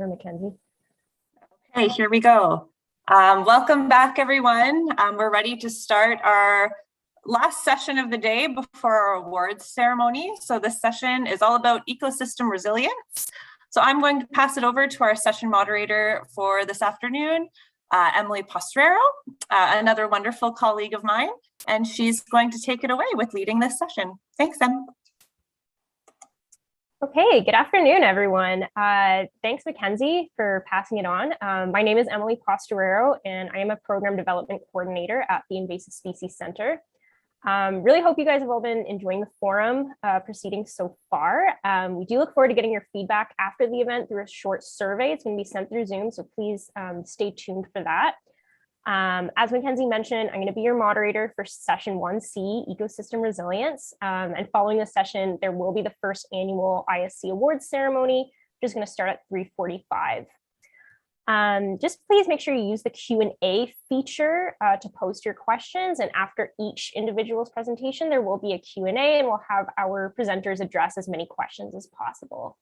over, Mackenzie. Okay, here we go. Welcome back, everyone. We're ready to start our last session of the day before our awards ceremony. So this session is all about ecosystem resilience. So I'm going to pass it over to our session moderator for this afternoon, Emily Postrero, another wonderful colleague of mine, and she's going to take it away with leading this session. Thanks, Em. Okay, good afternoon, everyone. Thanks, Mackenzie, for passing it on. My name is Emily Postrero, and I am a Program Development Coordinator at the Invasive Species Center. Really hope you guys have all been enjoying the forum proceedings so far. We do look forward to getting your feedback after the event through a short survey. It's going to be sent through Zoom, so please stay tuned for that. As Mackenzie mentioned, I'm going to be your moderator for session 1C, Ecosystem Resilience. And following this session, there will be the first annual ISC Awards ceremony, which is going to start at 3:45. Just please make sure you use the Q&A feature to post your questions. And after each individual's presentation, there will be a Q&A, and we'll have our presenters address as many questions as possible.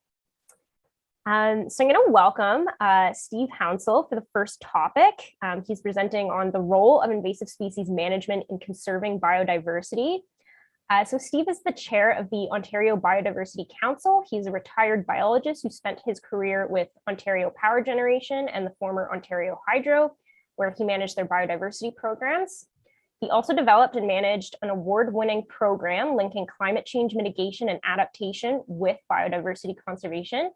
So I'm going to welcome Steve Hounsell for the first topic. He's presenting on the role of invasive species management in conserving biodiversity. So Steve is the chair of the Ontario Biodiversity Council. He's a retired biologist who spent his career with Ontario Power Generation and the former Ontario Hydro, where he managed their biodiversity programs. He also developed and managed an award-winning program linking climate change mitigation and adaptation with biodiversity conservation.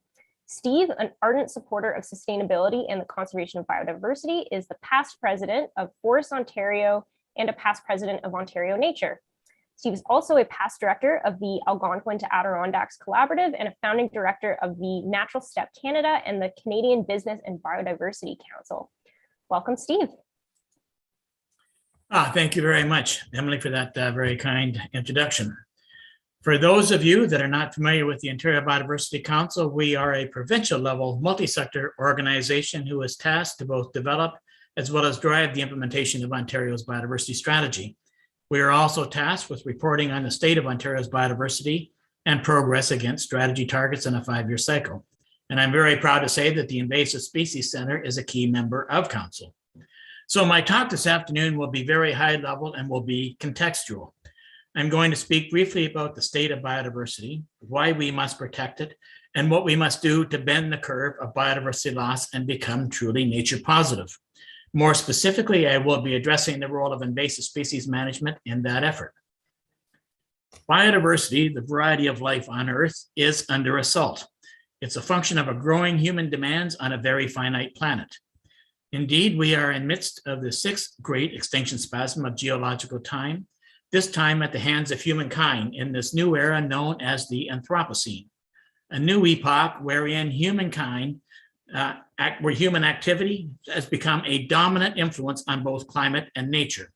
Steve, an ardent supporter of sustainability and the conservation of biodiversity, is the past president of Forests Ontario and a past president of Ontario Nature. Steve is also a past director of the Algonquin to Adirondacks Collaborative and a founding director of the Natural Step Canada and the Canadian Business and Biodiversity Council. Welcome, Steve. Thank you very much, Emily, for that very kind introduction. For those of you that are not familiar with the Ontario Biodiversity Council, we are a provincial level multi-sector organization who is tasked to both develop as well as drive the implementation of Ontario's biodiversity strategy. We are also tasked with reporting on the state of Ontario's biodiversity and progress against strategy targets in a 5-year cycle. And I'm very proud to say that the Invasive Species Center is a key member of Council. So my talk this afternoon will be very high level and will be contextual. I'm going to speak briefly about the state of biodiversity, why we must protect it, and what we must do to bend the curve of biodiversity loss and become truly nature positive. More specifically, I will be addressing the role of invasive species management in that effort. Biodiversity, the variety of life on Earth, is under assault. It's a function of a growing human demands on a very finite planet. Indeed, we are in midst of the 6th great extinction spasm of geological time, this time at the hands of humankind in this new era known as the Anthropocene, a new epoch wherein human activity has become a dominant influence on both climate and nature.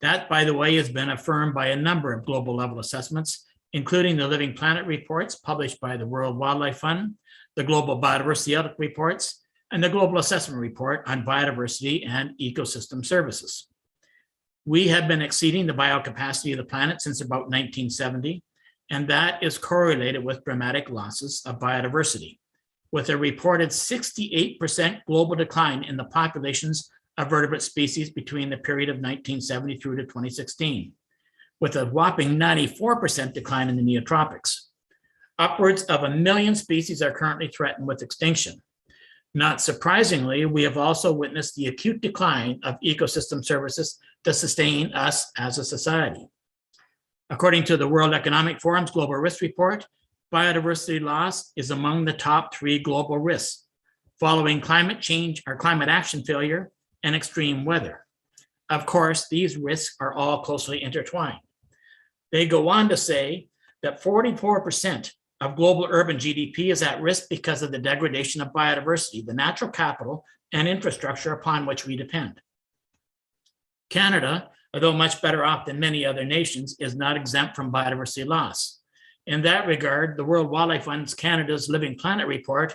That, by the way, has been affirmed by a number of global level assessments, including the Living Planet reports published by the World Wildlife Fund, the Global Biodiversity Outlook reports, and the Global Assessment Report on Biodiversity and Ecosystem Services. We have been exceeding the biocapacity of the planet since about 1970, and that is correlated with dramatic losses of biodiversity, with a reported 68% global decline in the populations of vertebrate species between the period of 1970 through to 2016, with a whopping 94% decline in the neotropics. Upwards of 1 million species are currently threatened with extinction. Not surprisingly, we have also witnessed the acute decline of ecosystem services to sustain us as a society. According to the World Economic Forum's Global Risk Report, biodiversity loss is among the top 3 global risks, following climate change or climate action failure and extreme weather. Of course, these risks are all closely intertwined. They go on to say that 44% of global urban GDP is at risk because of the degradation of biodiversity, the natural capital and infrastructure upon which we depend. Canada, although much better off than many other nations, is not exempt from biodiversity loss. In that regard, the World Wildlife Fund's Canada's Living Planet report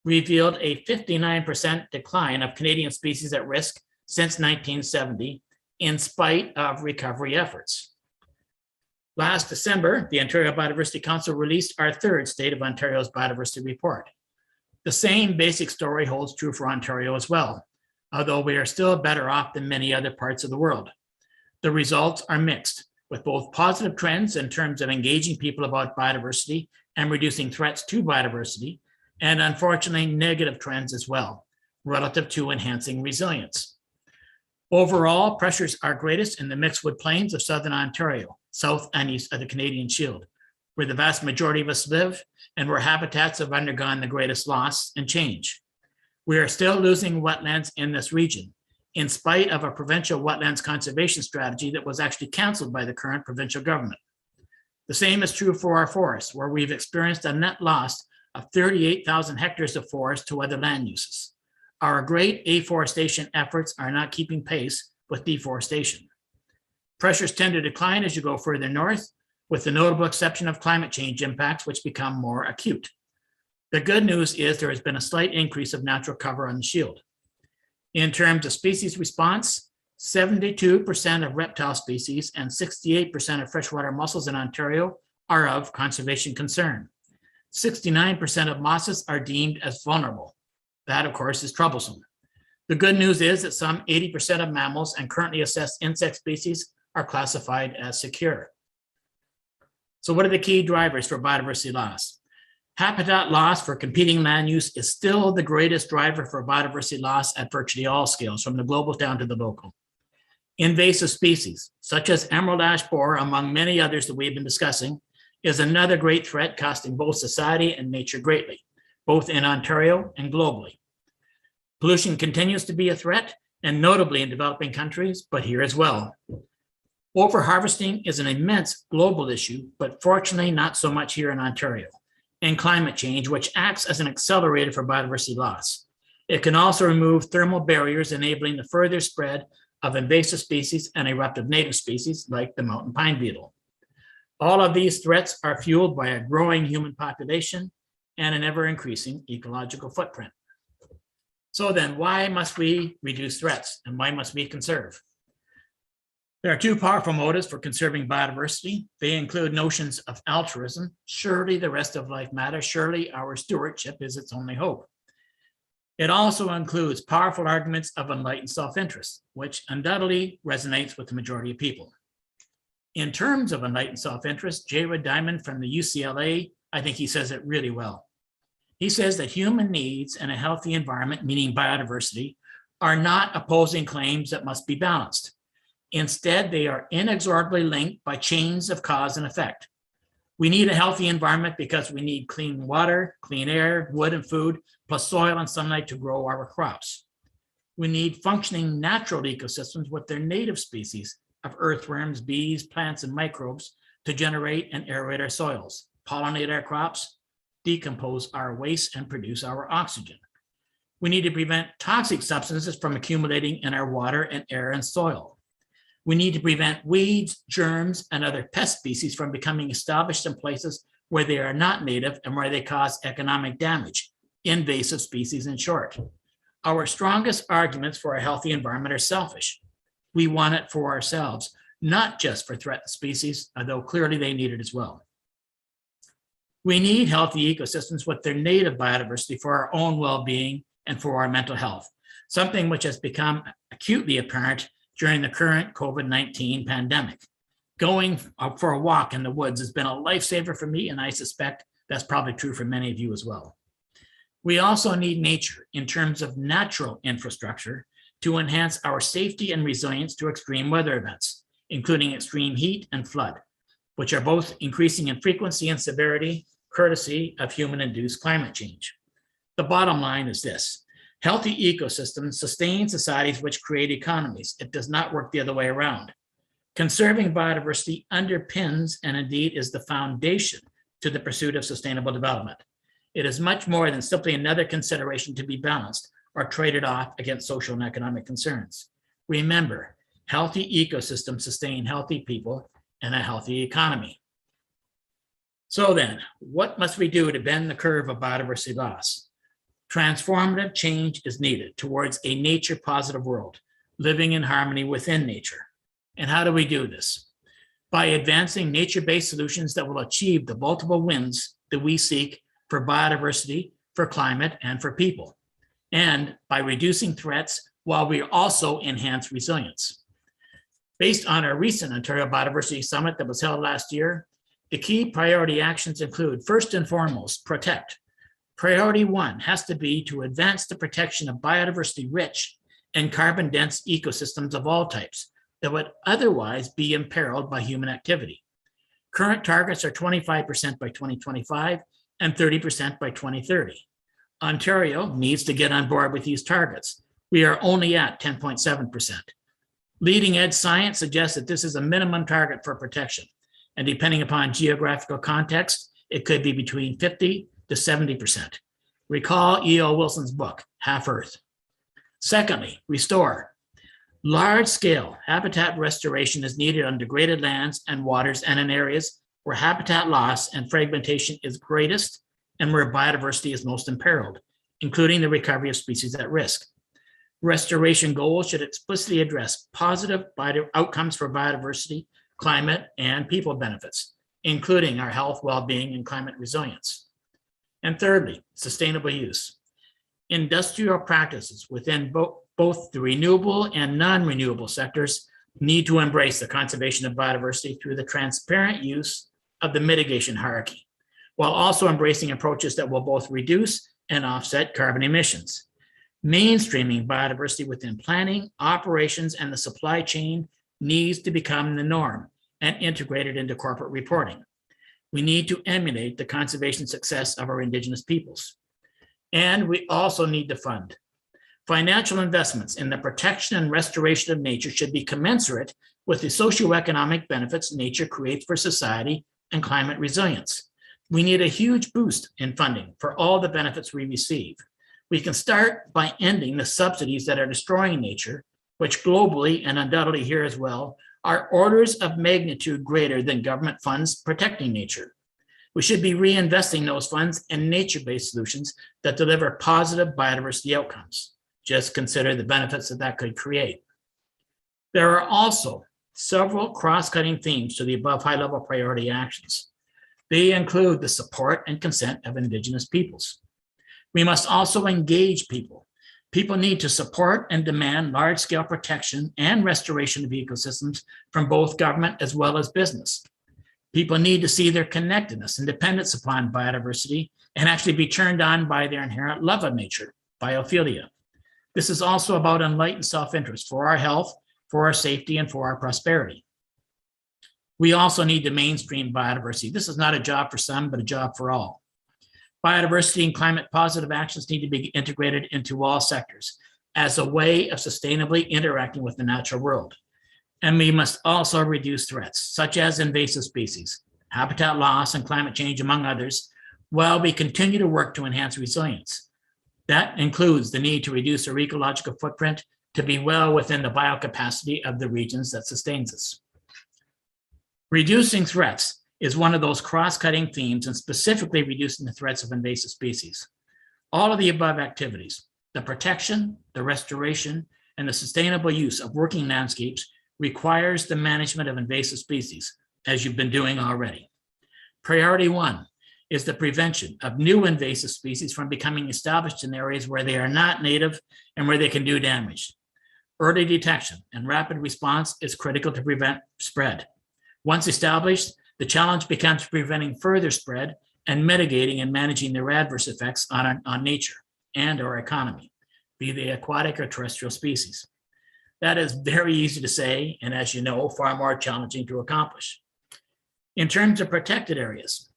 revealed a 59% decline of Canadian species at risk since 1970, in spite of recovery efforts. Last December, the Ontario Biodiversity Council released our 3rd State of Ontario's Biodiversity Report. The same basic story holds true for Ontario as well, although we are still better off than many other parts of the world. The results are mixed, with both positive trends in terms of engaging people about biodiversity and reducing threats to biodiversity, and unfortunately negative trends as well, relative to enhancing resilience. Overall, pressures are greatest in the mixed-wood plains of southern Ontario, south and east of the Canadian Shield, where the vast majority of us live and where habitats have undergone the greatest loss and change. We are still losing wetlands in this region, in spite of a provincial wetlands conservation strategy that was actually canceled by the current provincial government. The same is true for our forests, where we've experienced a net loss of 38,000 hectares of forest to other land uses. Our great afforestation efforts are not keeping pace with deforestation. Pressures tend to decline as you go further north, with the notable exception of climate change impacts, which become more acute. The good news is there has been a slight increase of natural cover on the shield. In terms of species response, 72% of reptile species and 68% of freshwater mussels in Ontario are of conservation concern. 69% of mosses are deemed as vulnerable. That, of course, is troublesome. The good news is that some 80% of mammals and currently assessed insect species are classified as secure. So what are the key drivers for biodiversity loss? Habitat loss for competing land use is still the greatest driver for biodiversity loss at virtually all scales, from the global down to the local. Invasive species, such as emerald ash borer, among many others that we've been discussing, is another great threat costing both society and nature greatly, both in Ontario and globally. Pollution continues to be a threat, and notably in developing countries, but here as well. Overharvesting is an immense global issue, but fortunately not so much here in Ontario. And climate change, which acts as an accelerator for biodiversity loss. It can also remove thermal barriers, enabling the further spread of invasive species and eruptive native species like the mountain pine beetle. All of these threats are fueled by a growing human population and an ever-increasing ecological footprint. So then, why must we reduce threats and why must we conserve? There are two powerful motives for conserving biodiversity. They include notions of altruism. Surely the rest of life matters. Surely our stewardship is its only hope. It also includes powerful arguments of enlightened self-interest, which undoubtedly resonates with the majority of people. In terms of enlightened self-interest, Jared Diamond from the UCLA, I think he says it really well. He says that human needs and a healthy environment, meaning biodiversity, are not opposing claims that must be balanced. Instead, they are inexorably linked by chains of cause and effect. We need a healthy environment because we need clean water, clean air, wood and food, plus soil and sunlight to grow our crops. We need functioning natural ecosystems with their native species of earthworms, bees, plants, and microbes to generate and aerate our soils, pollinate our crops, decompose our waste, and produce our oxygen. We need to prevent toxic substances from accumulating in our water and air and soil. We need to prevent weeds, germs, and other pest species from becoming established in places where they are not native and where they cause economic damage, invasive species in short. Our strongest arguments for a healthy environment are selfish. We want it for ourselves, not just for threatened species, although clearly they need it as well. We need healthy ecosystems with their native biodiversity for our own well-being and for our mental health, something which has become acutely apparent during the current COVID-19 pandemic. Going for a walk in the woods has been a lifesaver for me, and I suspect that's probably true for many of you as well. We also need nature in terms of natural infrastructure to enhance our safety and resilience to extreme weather events, including extreme heat and flood, which are both increasing in frequency and severity, courtesy of human-induced climate change. The bottom line is this: healthy ecosystems sustain societies which create economies. It does not work the other way around. Conserving biodiversity underpins and indeed is the foundation to the pursuit of sustainable development. It is much more than simply another consideration to be balanced or traded off against social and economic concerns. Remember, healthy ecosystems sustain healthy people and a healthy economy. So then, what must we do to bend the curve of biodiversity loss? Transformative change is needed towards a nature-positive world, living in harmony within nature. And how do we do this? By advancing nature-based solutions that will achieve the multiple wins that we seek for biodiversity, for climate and for people, and by reducing threats while we also enhance resilience. Based on our recent Ontario Biodiversity Summit that was held last year, the key priority actions include, first and foremost, protect. Priority 1 has to be to advance the protection of biodiversity-rich and carbon-dense ecosystems of all types that would otherwise be imperiled by human activity. Current targets are 25% by 2025 and 30% by 2030. Ontario needs to get on board with these targets. We are only at 10.7%. Leading edge science suggests that this is a minimum target for protection, and depending upon geographical context, it could be between 50 to 70%. Recall E.O. Wilson's book, Half Earth. Secondly, restore. Large-scale habitat restoration is needed on degraded lands and waters and in areas where habitat loss and fragmentation is greatest and where biodiversity is most imperiled, including the recovery of species at risk. Restoration goals should explicitly address positive outcomes for biodiversity, climate, and people benefits, including our health, well-being, and climate resilience. And thirdly, sustainable use. Industrial practices within both the renewable and non-renewable sectors need to embrace the conservation of biodiversity through the transparent use of the mitigation hierarchy, while also embracing approaches that will both reduce and offset carbon emissions. Mainstreaming biodiversity within planning, operations, and the supply chain needs to become the norm and integrated into corporate reporting. We need to emulate the conservation success of our Indigenous peoples. And we also need to fund. Financial investments in the protection and restoration of nature should be commensurate with the socioeconomic benefits nature creates for society and climate resilience. We need a huge boost in funding for all the benefits we receive. We can start by ending the subsidies that are destroying nature, which globally and undoubtedly here as well, are orders of magnitude greater than government funds protecting nature. We should be reinvesting those funds in nature-based solutions that deliver positive biodiversity outcomes. Just consider the benefits that could create. There are also several cross-cutting themes to the above high-level priority actions. They include the support and consent of Indigenous peoples. We must also engage people. People need to support and demand large-scale protection and restoration of ecosystems from both government as well as business. People need to see their connectedness and dependence upon biodiversity and actually be turned on by their inherent love of nature, biophilia. This is also about enlightened self-interest for our health, for our safety, and for our prosperity. We also need to mainstream biodiversity. This is not a job for some, but a job for all. Biodiversity and climate positive actions need to be integrated into all sectors as a way of sustainably interacting with the natural world. And we must also reduce threats such as invasive species, habitat loss, and climate change, among others, while we continue to work to enhance resilience. That includes the need to reduce our ecological footprint to be well within the biocapacity of the regions that sustains us. Reducing threats is one of those cross-cutting themes, and specifically reducing the threats of invasive species. All of the above activities, the protection, the restoration, and the sustainable use of working landscapes requires the management of invasive species, as you've been doing already. Priority 1 is the prevention of new invasive species from becoming established in areas where they are not native and where they can do damage. Early detection and rapid response is critical to prevent spread. Once established, the challenge becomes preventing further spread and mitigating and managing their adverse effects on nature and our economy, be they aquatic or terrestrial species. That is very easy to say, and as you know, far more challenging to accomplish. In terms of protected areas,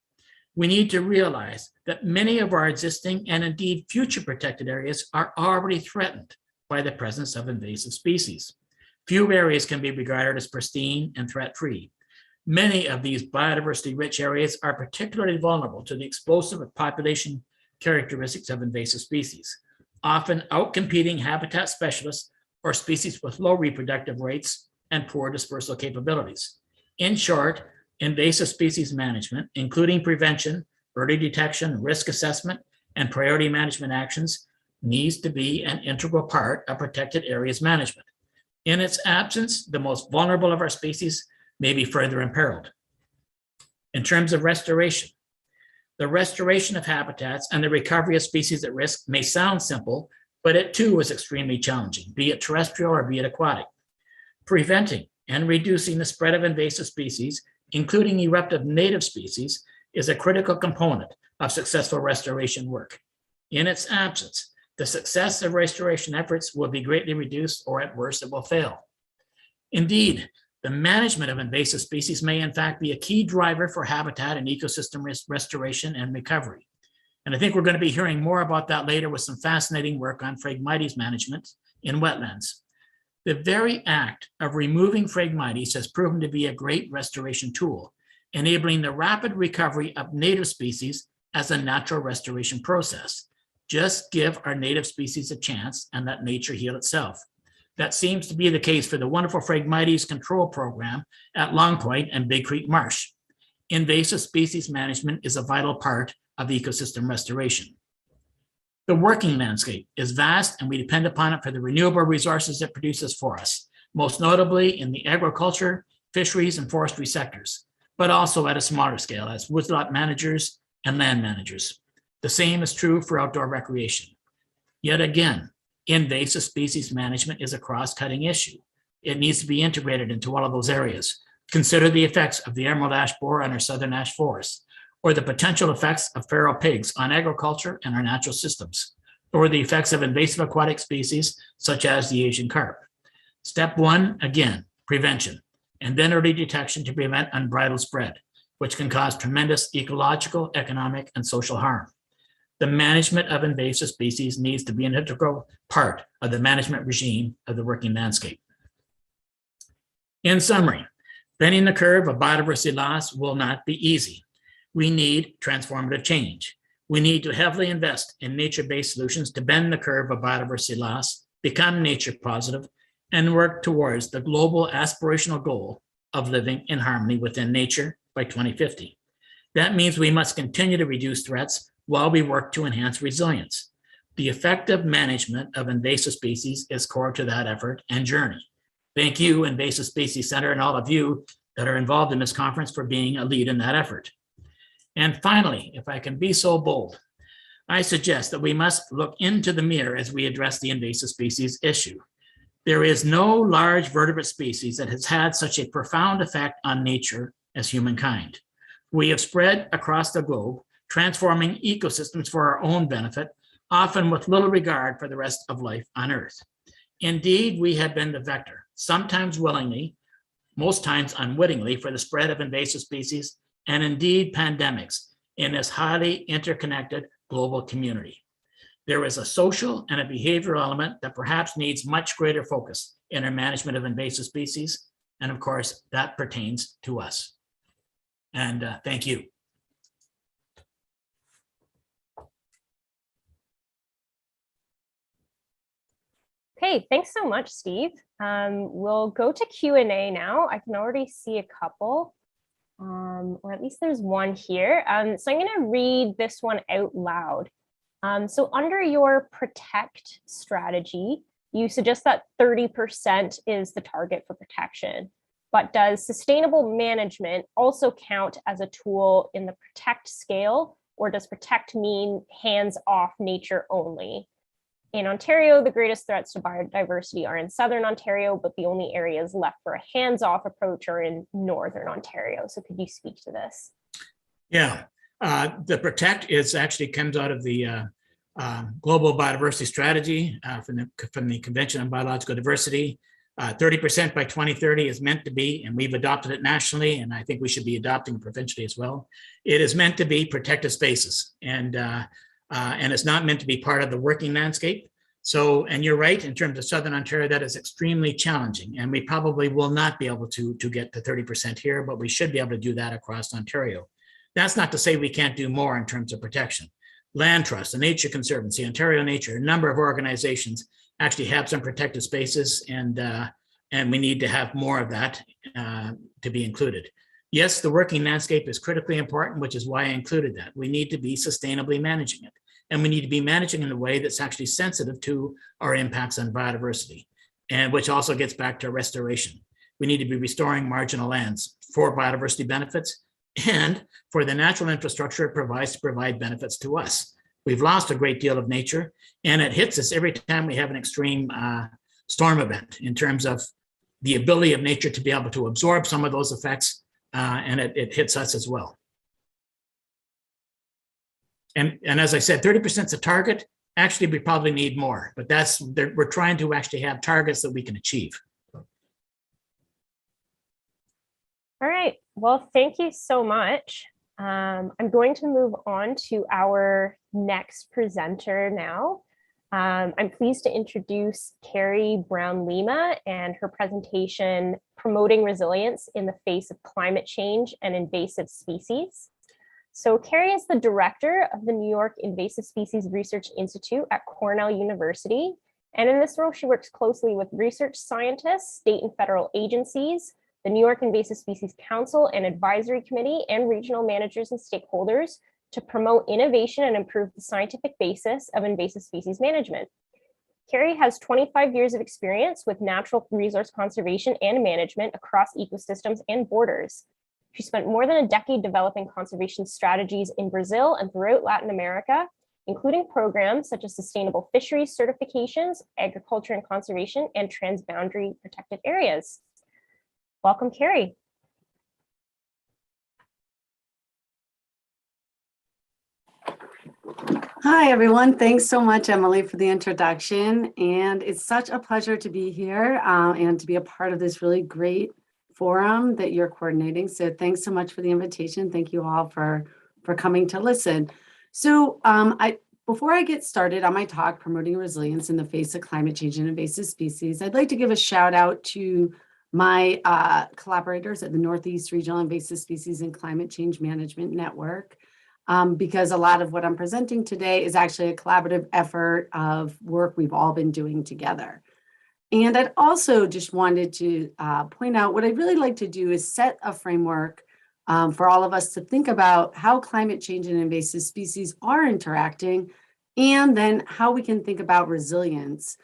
we need to realize that many of our existing and indeed future protected areas are already threatened by the presence of invasive species. Few areas can be regarded as pristine and threat-free. Many of these biodiversity-rich areas are particularly vulnerable to the explosive population characteristics of invasive species, often outcompeting habitat specialists or species with low reproductive rates and poor dispersal capabilities. In short, invasive species management, including prevention, early detection, risk assessment, and priority management actions, needs to be an integral part of protected areas management. In its absence, the most vulnerable of our species may be further imperiled. In terms of restoration, The restoration of habitats and the recovery of species at risk may sound simple, but it too is extremely challenging, be it terrestrial or be it aquatic. Preventing and reducing the spread of invasive species, including eruptive native species, is a critical component of successful restoration work. In its absence, the success of restoration efforts will be greatly reduced, or at worst, it will fail. Indeed, the management of invasive species may in fact be a key driver for habitat and ecosystem restoration and recovery. And I think we're going to be hearing more about that later with some fascinating work on Phragmites management in wetlands. The very act of removing Phragmites has proven to be a great restoration tool, enabling the rapid recovery of native species as a natural restoration process. Just give our native species a chance and let nature heal itself. That seems to be the case for the wonderful Phragmites control program at Long Point and Big Creek Marsh. Invasive species management is a vital part of ecosystem restoration. The working landscape is vast, and we depend upon it for the renewable resources it produces for us, most notably in the agriculture, fisheries, and forestry sectors, but also at a smaller scale as woodlot managers and land managers. The same is true for outdoor recreation. Yet again, invasive species management is a cross-cutting issue. It needs to be integrated into all of those areas. Consider the effects of the emerald ash borer on our southern ash forests, or the potential effects of feral pigs on agriculture and our natural systems, or the effects of invasive aquatic species such as the Asian carp. Step one, again, prevention, and then early detection to prevent unbridled spread, which can cause tremendous ecological, economic, and social harm. The management of invasive species needs to be an integral part of the management regime of the working landscape. In summary, bending the curve of biodiversity loss will not be easy. We need transformative change. We need to heavily invest in nature-based solutions to bend the curve of biodiversity loss, become nature positive, and work towards the global aspirational goal of living in harmony within nature by 2050. That means we must continue to reduce threats while we work to enhance resilience. The effective management of invasive species is core to that effort and journey. Thank you, Invasive Species Center, and all of you that are involved in this conference for being a lead in that effort. And finally, if I can be so bold, I suggest that we must look into the mirror as we address the invasive species issue. There is no large vertebrate species that has had such a profound effect on nature as humankind. We have spread across the globe, transforming ecosystems for our own benefit, often with little regard for the rest of life on Earth. Indeed, we have been the vector, sometimes willingly, most times unwittingly, for the spread of invasive species and indeed pandemics in this highly interconnected global community. There is a social and a behavioral element that perhaps needs much greater focus in our management of invasive species. And of course, that pertains to us. And thank you. Okay, thanks so much, Steve. We'll go to Q&A now. I can already see a couple, or at least there's one here. So I'm going to read this one out loud. So under your protect strategy, you suggest that 30% is the target for protection. But does sustainable management also count as a tool in the protect scale, or does protect mean hands-off nature only? In Ontario, the greatest threats to biodiversity are in southern Ontario, but the only areas left for a hands-off approach are in northern Ontario. So could you speak to this? Yeah, The protect is actually comes out of the Global Biodiversity Strategy from the Convention on Biological Diversity. 30% by 2030 is meant to be, and we've adopted it nationally, and I think we should be adopting it provincially as well. It is meant to be protected spaces, and it's not meant to be part of the working landscape. So, and you're right, in terms of Southern Ontario, that is extremely challenging, and we probably will not be able to get to 30% here, but we should be able to do that across Ontario. That's not to say we can't do more in terms of protection. Land Trust, the Nature Conservancy, Ontario Nature, a number of organizations actually have some protected spaces, and we need to have more of that to be included. Yes, the working landscape is critically important, which is why I included that. We need to be sustainably managing it, and we need to be managing in a way that's actually sensitive to our impacts on biodiversity, and which also gets back to restoration. We need to be restoring marginal lands for biodiversity benefits and for the natural infrastructure it provides to provide benefits to us. We've lost a great deal of nature, and it hits us every time we have an extreme storm event in terms of the ability of nature to be able to absorb some of those effects, and it hits us as well. And as I said, 30% is a target. Actually, we probably need more, but we're trying to actually have targets that we can achieve. All right, well, thank you so much. I'm going to move on to our next presenter now. I'm pleased to introduce Carrie Brown-Lima and her presentation, Promoting Resilience in the Face of Climate Change and Invasive Species. So Carrie is the director of the New York Invasive Species Research Institute at Cornell University. And in this role, she works closely with research scientists, state and federal agencies, the New York Invasive Species Council and Advisory Committee, and regional managers and stakeholders to promote innovation and improve the scientific basis of invasive species management. Carrie has 25 years of experience with natural resource conservation and management across ecosystems and borders. She spent more than a decade developing conservation strategies in Brazil and throughout Latin America, including programs such as sustainable fisheries certifications, agriculture and conservation, and transboundary protected areas. Welcome, Carrie. Hi, everyone. Thanks so much, Emily, for the introduction. And it's such a pleasure to be here and to be a part of this really great forum that you're coordinating. So thanks so much for the invitation. Thank you all for coming to listen. So before I get started on my talk, Promoting Resilience in the Face of Climate Change and Invasive Species, I'd like to give a shout out to my collaborators at the Northeast Regional Invasive Species and Climate Change Management Network, because a lot of what I'm presenting today is actually a collaborative effort of work we've all been doing together. And I'd also just wanted to point out what I'd really like to do is set a framework for all of us to think about how climate change and invasive species are interacting, and then how we can think about resilience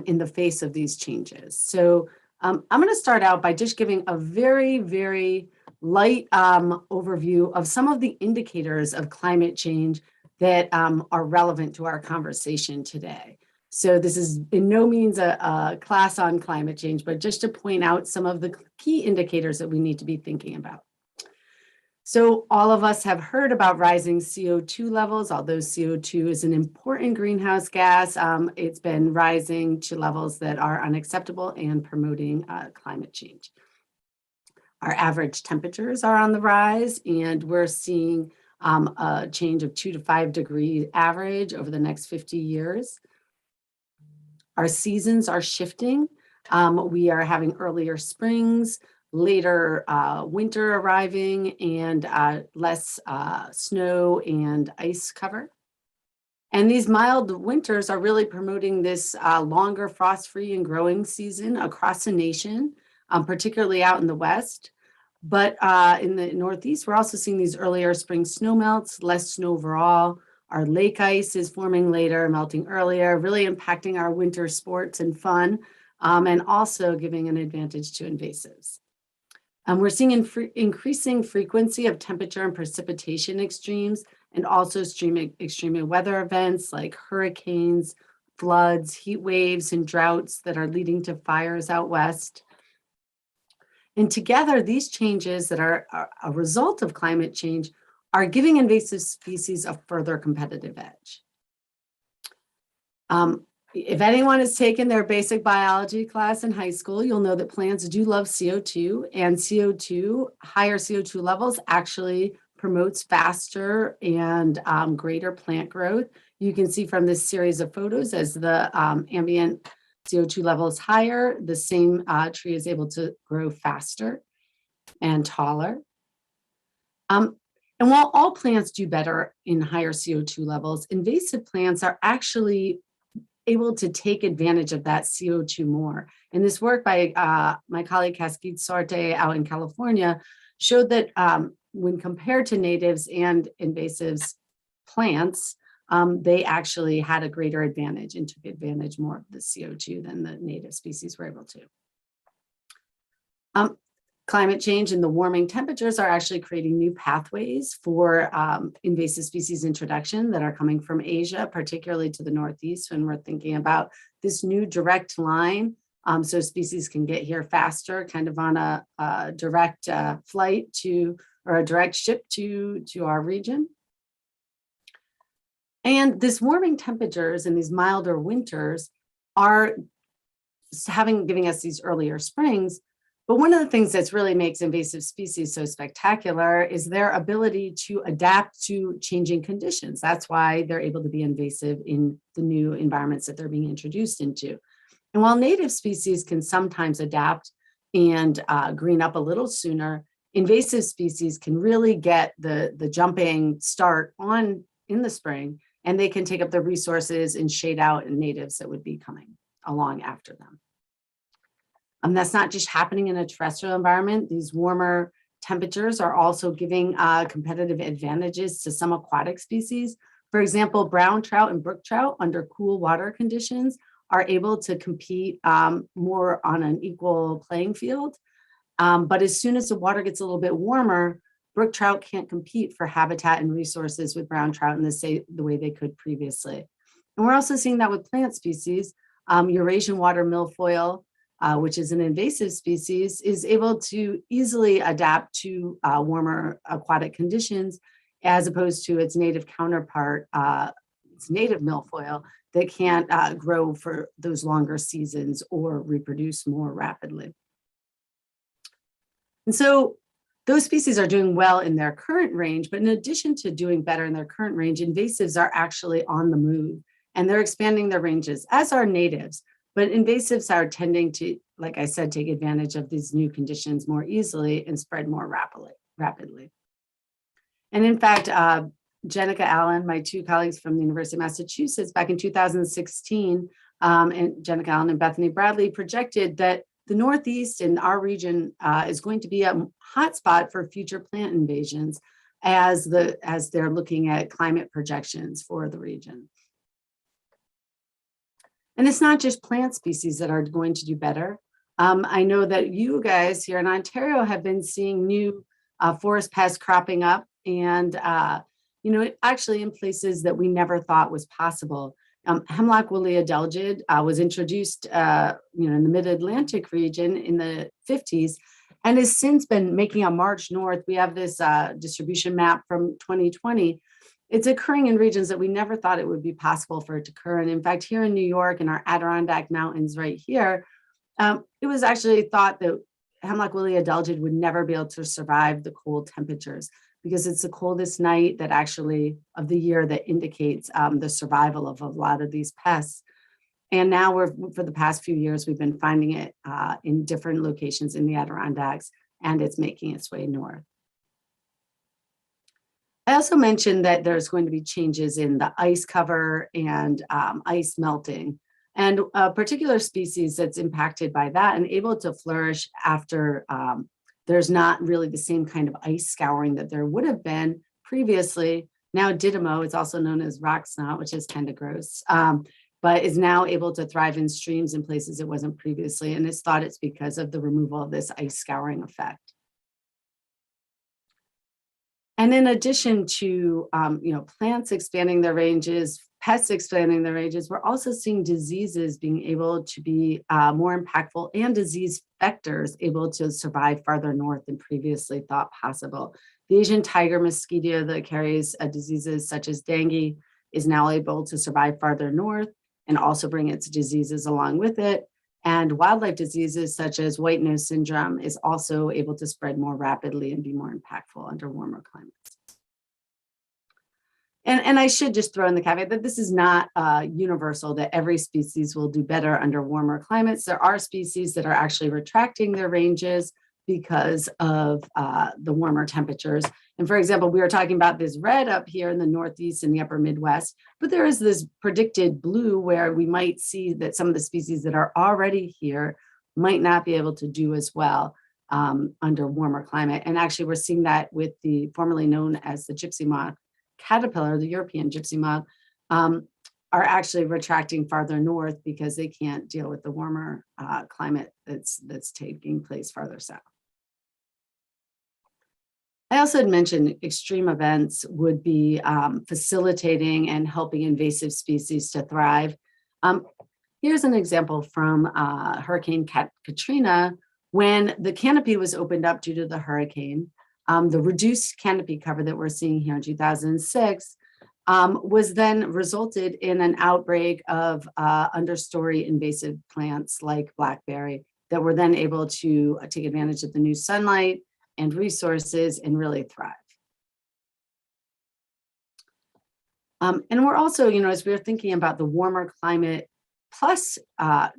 in the face of these changes. So I'm going to start out by just giving a very, very light overview of some of the indicators of climate change that are relevant to our conversation today. So this is in no means a class on climate change, but just to point out some of the key indicators that we need to be thinking about. So all of us have heard about rising CO2 levels, although CO2 is an important greenhouse gas. It's been rising to levels that are unacceptable and promoting climate change. Our average temperatures are on the rise, and we're seeing a change of 2 to 5 degree average over the next 50 years. Our seasons are shifting. We are having earlier springs, later winter arriving, and less snow and ice cover. And these mild winters are really promoting this longer frost-free and growing season across the nation, particularly out in the West. But in the Northeast, we're also seeing these earlier spring snowmelts, less snow overall. Our lake ice is forming later, melting earlier, really impacting our winter sports and fun, and also giving an advantage to invasives. We're seeing increasing frequency of temperature and precipitation extremes, and also extreme weather events like hurricanes, floods, heat waves, and droughts that are leading to fires out west. And together, these changes that are a result of climate change are giving invasive species a further competitive edge. If anyone has taken their basic biology class in high school, you'll know that plants do love CO2, and higher CO2 levels actually promotes faster and greater plant growth. You can see from this series of photos, as the ambient CO2 level is higher, the same tree is able to grow faster and taller. And while all plants do better in higher CO2 levels, invasive plants are actually able to take advantage of that CO2 more. And this work by my colleague Cascade Sorte out in California showed that when compared to natives and invasives plants, they actually had a greater advantage and took advantage more of the CO2 than the native species were able to. climate change and the warming temperatures are actually creating new pathways for invasive species introduction that are coming from Asia, particularly to the Northeast, when we're thinking about this new direct line. So species can get here faster, kind of on a direct flight to, or a direct ship to our region. And this warming temperatures and these milder winters are giving us these earlier springs. But one of the things that's really makes invasive species so spectacular is their ability to adapt to changing conditions. That's why they're able to be invasive in the new environments that they're being introduced into. And while native species can sometimes adapt and green up a little sooner, invasive species can really get the jumping start on in the spring, and they can take up the resources and shade out natives that would be coming along after them. That's not just happening in a terrestrial environment. These warmer temperatures are also giving competitive advantages to some aquatic species. For example, brown trout and brook trout under cool water conditions are able to compete more on an equal playing field. But as soon as the water gets a little bit warmer, brook trout can't compete for habitat and resources with brown trout in the way they could previously. And we're also seeing that with plant species. Eurasian water milfoil, which is an invasive species, is able to easily adapt to warmer aquatic conditions, as opposed to its native counterpart, its native milfoil, that can't grow for those longer seasons or reproduce more rapidly. And so those species are doing well in their current range, but in addition to doing better in their current range, invasives are actually on the move, and they're expanding their ranges, as are natives. But invasives are tending to, like I said, take advantage of these new conditions more easily and spread more rapidly. And in fact, Jenica Allen, my two colleagues from the University of Massachusetts, back in 2016, and Jenica Allen and Bethany Bradley projected that the Northeast in our region is going to be a hotspot for future plant invasions as they're looking at climate projections for the region. And it's not just plant species that are going to do better. I know that you guys here in Ontario have been seeing new forest pests cropping up, and actually in places that we never thought was possible. Hemlock woolly adelgid was introduced in the mid-Atlantic region in the 50s and has since been making a march north. We have this distribution map from 2020. It's occurring in regions that we never thought it would be possible for it to occur. And in fact, here in New York, in our Adirondack Mountains right here, it was actually thought that Hemlock woolly adelgid would never be able to survive the cold temperatures, because it's the coldest night that actually of the year that indicates the survival of a lot of these pests. And now for the past few years, we've been finding it in different locations in the Adirondacks, and it's making its way north. I also mentioned that there's going to be changes in the ice cover and ice melting, and a particular species that's impacted by that and able to flourish after there's not really the same kind of ice scouring that there would have been previously. Now Didymo, it's also known as rock snot, which is kind of gross, but is now able to thrive in streams in places it wasn't previously. And it's thought it's because of the removal of this ice scouring effect. And in addition to plants expanding their ranges, pests expanding their ranges, we're also seeing diseases being able to be more impactful, and disease vectors able to survive farther north than previously thought possible. The Asian tiger mosquito that carries diseases such as dengue is now able to survive farther north and also bring its diseases along with it. And wildlife diseases such as white nose syndrome is also able to spread more rapidly and be more impactful under warmer climates. And I should just throw in the caveat that this is not universal, that every species will do better under warmer climates. There are species that are actually retracting their ranges because of the warmer temperatures. And for example, we were talking about this red up here in the Northeast and the upper Midwest, but there is this predicted blue where we might see that some of the species that are already here might not be able to do as well under warmer climate. And actually we're seeing that with the formerly known as the gypsy moth caterpillar, the European gypsy moth, are actually retracting farther north because they can't deal with the warmer climate that's taking place farther south. I also had mentioned extreme events would be facilitating and helping invasive species to thrive. Here's an example from Hurricane Katrina. When the canopy was opened up due to the hurricane, the reduced canopy cover that we're seeing here in 2006 was then resulted in an outbreak of understory invasive plants like blackberry that were then able to take advantage of the new sunlight and resources and really thrive. And we're also, as we were thinking about the warmer climate plus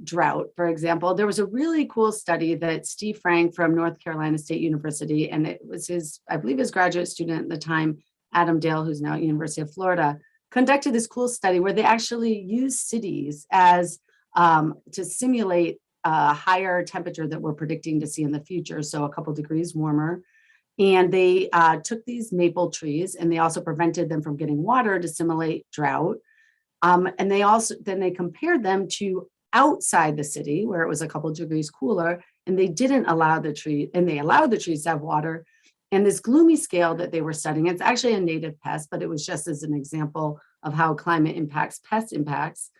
drought, for example, there was a really cool study that Steve Frank from North Carolina State University, and it was I believe his graduate student at the time, Adam Dale, who's now at University of Florida, conducted this cool study where they actually used cities as to simulate a higher temperature that we're predicting to see in the future, so a couple degrees warmer. And they took these maple trees and they also prevented them from getting water to simulate drought. And they compared them to outside the city where it was a couple degrees cooler, and they didn't allow the tree, and they allowed the trees to have water. And this gloomy scale that they were studying, it's actually a native pest, but it was just as an example of how climate impacts pest impacts,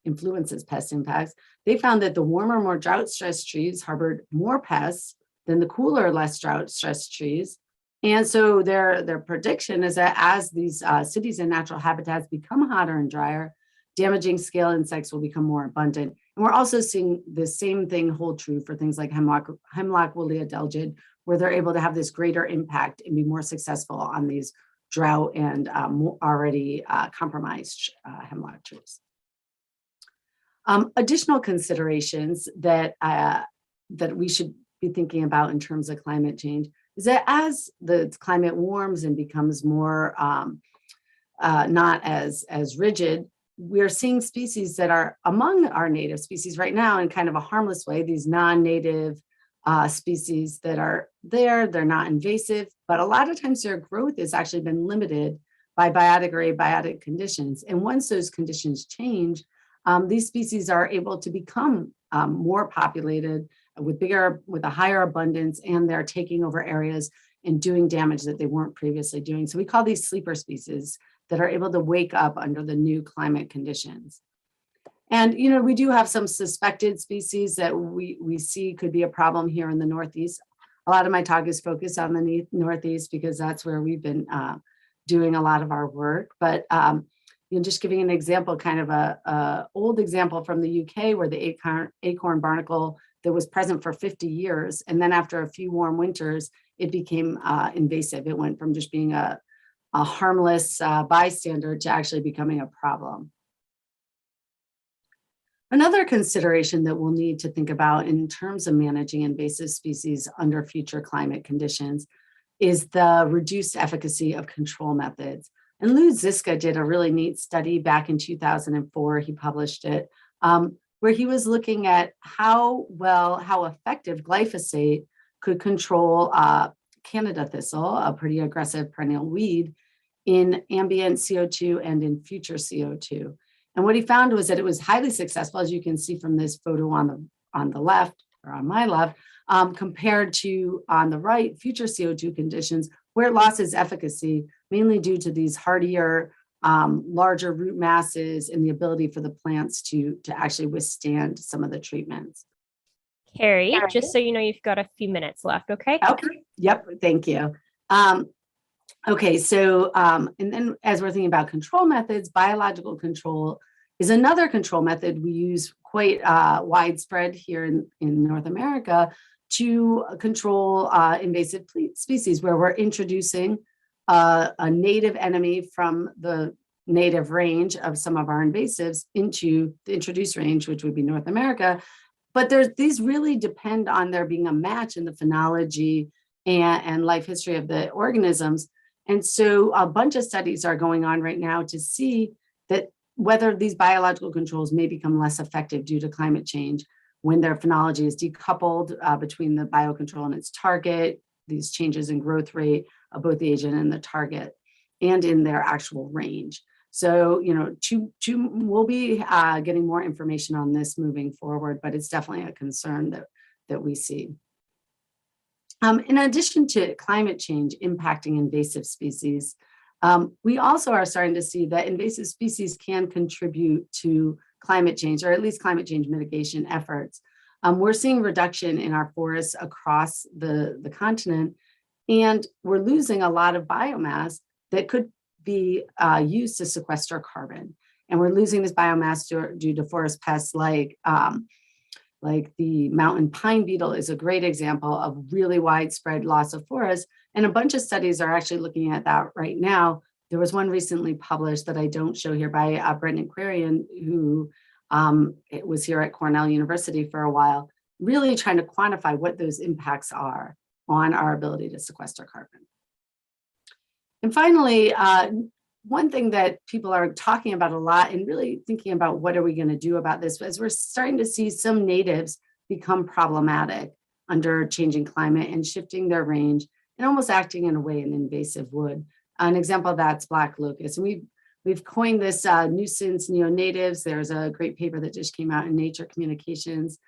influences pest impacts. They found that the warmer, more drought-stressed trees harbored more pests than the cooler, less drought-stressed trees. And so their prediction is that as these cities and natural habitats become hotter and drier, damaging scale insects will become more abundant. And we're also seeing the same thing hold true for things like hemlock woolly adelgid, where they're able to have this greater impact and be more successful on these drought and already compromised hemlock trees. Additional considerations that we should be thinking about in terms of climate change is that as the climate warms and becomes more not as rigid, we're seeing species that are among our native species right now in kind of a harmless way, these non-native species that are there, they're not invasive, but a lot of times their growth has actually been limited by biotic or abiotic conditions. And once those conditions change, these species are able to become more populated with a higher abundance, and they're taking over areas and doing damage that they weren't previously doing. So we call these sleeper species that are able to wake up under the new climate conditions. And, we do have some suspected species that we see could be a problem here in the Northeast. A lot of my talk is focused on the Northeast because that's where we've been doing a lot of our work. But just giving an example, kind of a old example from the UK where the acorn barnacle that was present for 50 years. And then after a few warm winters, it became invasive. It went from just being a harmless bystander to actually becoming a problem. Another consideration that we'll need to think about in terms of managing invasive species under future climate conditions is the reduced efficacy of control methods. And Lou Ziska did a really neat study back in 2004. He published it, where he was looking at how effective glyphosate could control Canada thistle, a pretty aggressive perennial weed, in ambient CO2 and in future CO2. And what he found was that it was highly successful, as you can see from this photo on the left, or on my left, compared to on the right, future CO2 conditions, where it lost its efficacy, mainly due to these hardier, larger root masses and the ability for the plants to actually withstand some of the treatments. Carrie, just so you know, you've got a few minutes left, okay? Okay, yep, thank you. Okay, so, and then as we're thinking about control methods, biological control is another control method we use quite widespread here in North America to control invasive species, where we're introducing a native enemy from the native range of some of our invasives into the introduced range, which would be North America. But these really depend on there being a match in the phenology and life history of the organisms. And so a bunch of studies are going on right now to see that whether these biological controls may become less effective due to climate change when their phenology is decoupled between the biocontrol and its target, these changes in growth rate of both the agent and the target, and in their actual range. So, we'll be getting more information on this moving forward, but it's definitely a concern that we see. In addition to climate change impacting invasive species, we also are starting to see that invasive species can contribute to climate change, or at least climate change mitigation efforts. We're seeing reduction in our forests across the continent, and we're losing a lot of biomass that could be used to sequester carbon. And we're losing this biomass due to forest pests like the mountain pine beetle is a great example of really widespread loss of forest. And a bunch of studies are actually looking at that right now. There was one recently published that I don't show here by Brendan Quarian, who was here at Cornell University for a while, really trying to quantify what those impacts are on our ability to sequester carbon. And finally, one thing that people are talking about a lot and really thinking about what are we going to do about this, is we're starting to see some natives become problematic under changing climate and shifting their range and almost acting in a way an invasive would. An example of that's black locust. And we've coined this nuisance neonatives. There's a great paper that just came out in Nature Communications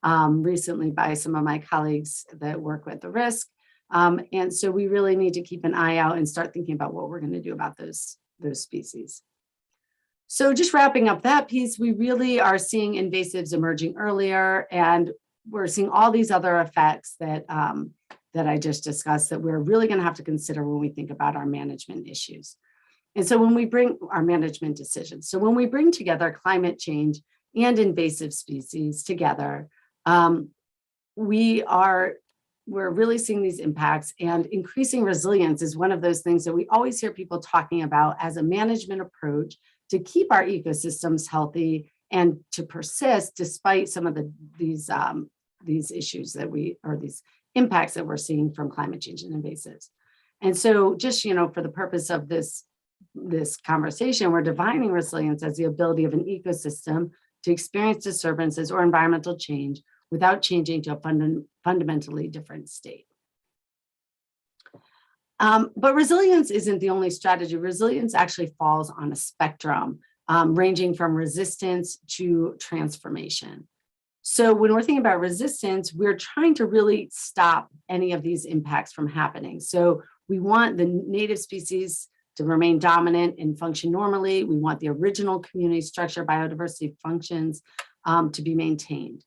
recently by some of my colleagues that work with the risk. And so we really need to keep an eye out and start thinking about what we're going to do about those species. So just wrapping up that piece, we really are seeing invasives emerging earlier, and we're seeing all these other effects that that I just discussed that we're really going to have to consider when we think about our management issues. And so when we bring our management decisions, so when we bring together climate change and invasive species together, we're really seeing these impacts, and increasing resilience is one of those things that we always hear people talking about as a management approach to keep our ecosystems healthy and to persist despite some of these issues that these impacts that we're seeing from climate change and invasives. And so just, for the purpose of this conversation, we're defining resilience as the ability of an ecosystem to experience disturbances or environmental change without changing to a fundamentally different state. But resilience isn't the only strategy. Resilience actually falls on a spectrum, ranging from resistance to transformation. So when we're thinking about resistance, we're trying to really stop any of these impacts from happening. So we want the native species to remain dominant and function normally. We want the original community structure, biodiversity functions to be maintained.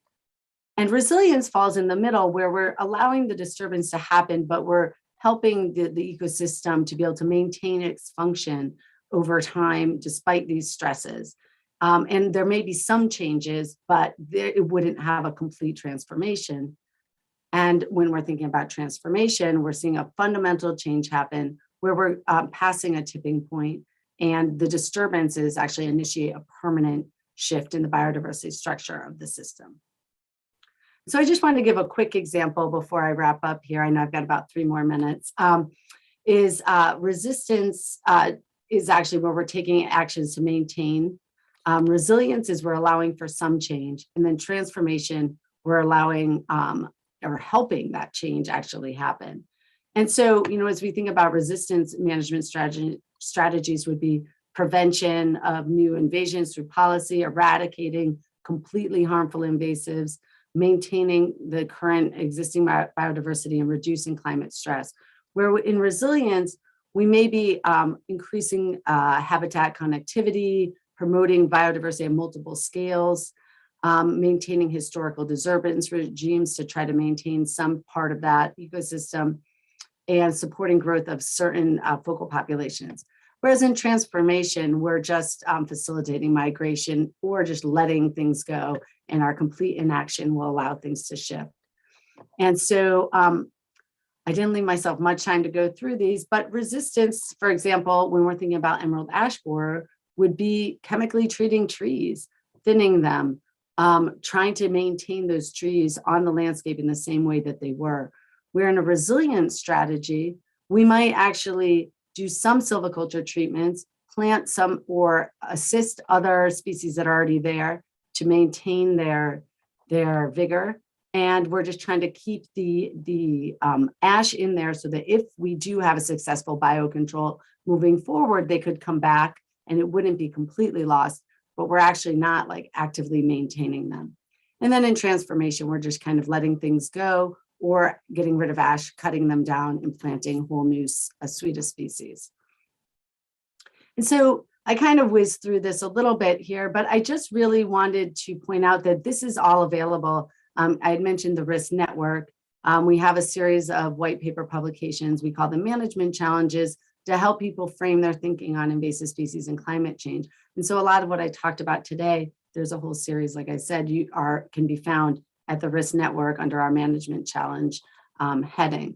And resilience falls in the middle, where we're allowing the disturbance to happen, but we're helping the ecosystem to be able to maintain its function over time, despite these stresses. And there may be some changes, but it wouldn't have a complete transformation. And when we're thinking about transformation, we're seeing a fundamental change happen where we're passing a tipping point, and the disturbances actually initiate a permanent shift in the biodiversity structure of the system. So I just wanted to give a quick example before I wrap up here. I know I've got about 3 more minutes. Resistance is actually where we're taking actions to maintain. Resilience is we're allowing for some change, and then transformation, we're allowing or helping that change actually happen. And so, as we think about resistance management strategies would be prevention of new invasions through policy, eradicating completely harmful invasives, maintaining the current existing biodiversity, and reducing climate stress. Where in resilience, we may be increasing habitat connectivity, promoting biodiversity on multiple scales, maintaining historical disturbance regimes to try to maintain some part of that ecosystem, and supporting growth of certain focal populations. Whereas in transformation, we're just facilitating migration or just letting things go, and our complete inaction will allow things to shift. And so I didn't leave myself much time to go through these, but resistance, for example, when we're thinking about emerald ash borer, would be chemically treating trees, thinning them, trying to maintain those trees on the landscape in the same way that they were. Where in a resilience strategy, we might actually do some silviculture treatments, plant some, or assist other species that are already there to maintain their vigor. And we're just trying to keep the ash in there so that if we do have a successful biocontrol moving forward, they could come back and it wouldn't be completely lost, but we're actually not actively maintaining them. And then in transformation, we're just kind of letting things go or getting rid of ash, cutting them down and planting whole new suite of species. And so I kind of whizzed through this a little bit here, but I just really wanted to point out that this is all available. I had mentioned the Risk Network. We have a series of white paper publications. We call them management challenges to help people frame their thinking on invasive species and climate change. And so a lot of what I talked about today, there's a whole series, like I said, can be found at the Risk Network under our management challenge heading.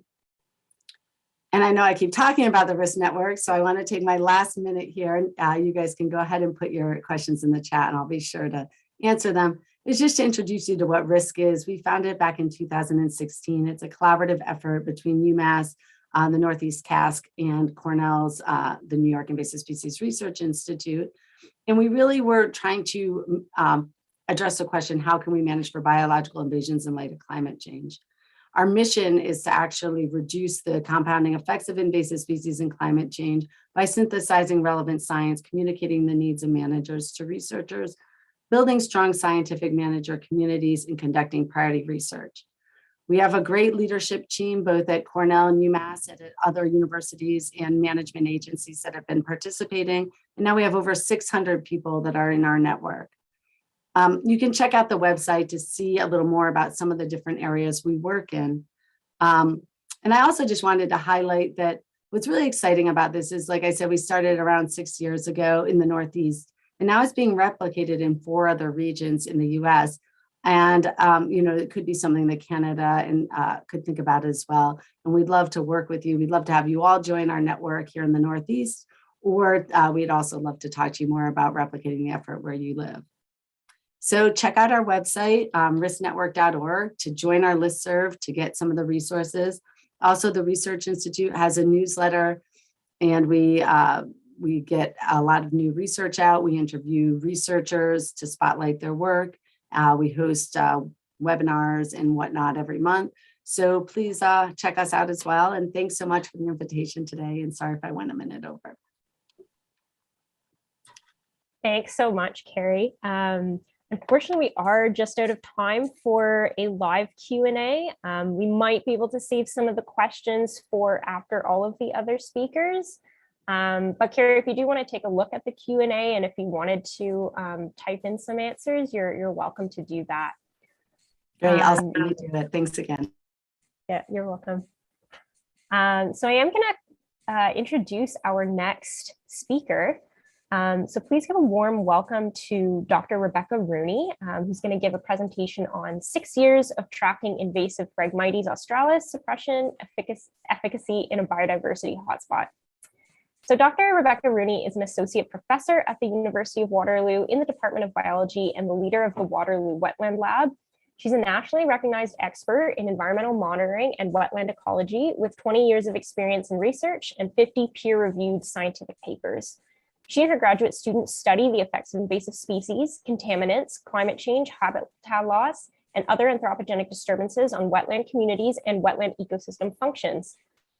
And I know I keep talking about the Risk Network, so I want to take my last minute here. You guys can go ahead and put your questions in the chat and I'll be sure to answer them. It's just to introduce you to what RISK is. We founded it back in 2016. It's a collaborative effort between UMass, the Northeast CASC, and Cornell's, the New York Invasive Species Research Institute. And we really were trying to address the question, how can we manage for biological invasions in light of climate change? Our mission is to actually reduce the compounding effects of invasive species and climate change by synthesizing relevant science, communicating the needs of managers to researchers, building strong scientific manager communities, and conducting priority research. We have a great leadership team, both at Cornell and UMass and at other universities and management agencies that have been participating. And now we have over 600 people that are in our network. You can check out the website to see a little more about some of the different areas we work in. And I also just wanted to highlight that what's really exciting about this is, like I said, we started around 6 years ago in the Northeast, and now it's being replicated in 4 other regions in the US. And, it could be something that Canada and could think about as well. And we'd love to work with you. We'd love to have you all join our network here in the Northeast, or we'd also love to talk to you more about replicating the effort where you live. So check out our website, risknetwork.org, to join our listserv to get some of the resources. Also, the Research Institute has a newsletter, and we get a lot of new research out. We interview researchers to spotlight their work. We host webinars and whatnot every month. So please check us out as well. And thanks so much for the invitation today. And sorry if I went a minute over. Thanks so much, Carrie. Unfortunately, we are just out of time for a live Q&A. We might be able to save some of the questions for after all of the other speakers. But Carrie, if you do want to take a look at the Q&A, and if you wanted to type in some answers, you're welcome to do that. Great, I'll do it. Thanks again. Yeah, you're welcome. So I am going to introduce our next speaker. So please give a warm welcome to Dr. Rebecca Rooney, who's going to give a presentation on 6 years of tracking invasive Phragmites australis suppression efficacy in a biodiversity hotspot. So Dr. Rebecca Rooney is an associate professor at the University of Waterloo in the Department of Biology and the leader of the Waterloo Wetland Lab. She's a nationally recognized expert in environmental monitoring and wetland ecology with 20 years of experience in research and 50 peer-reviewed scientific papers. She and her graduate students study the effects of invasive species, contaminants, climate change, habitat loss, and other anthropogenic disturbances on wetland communities and wetland ecosystem functions.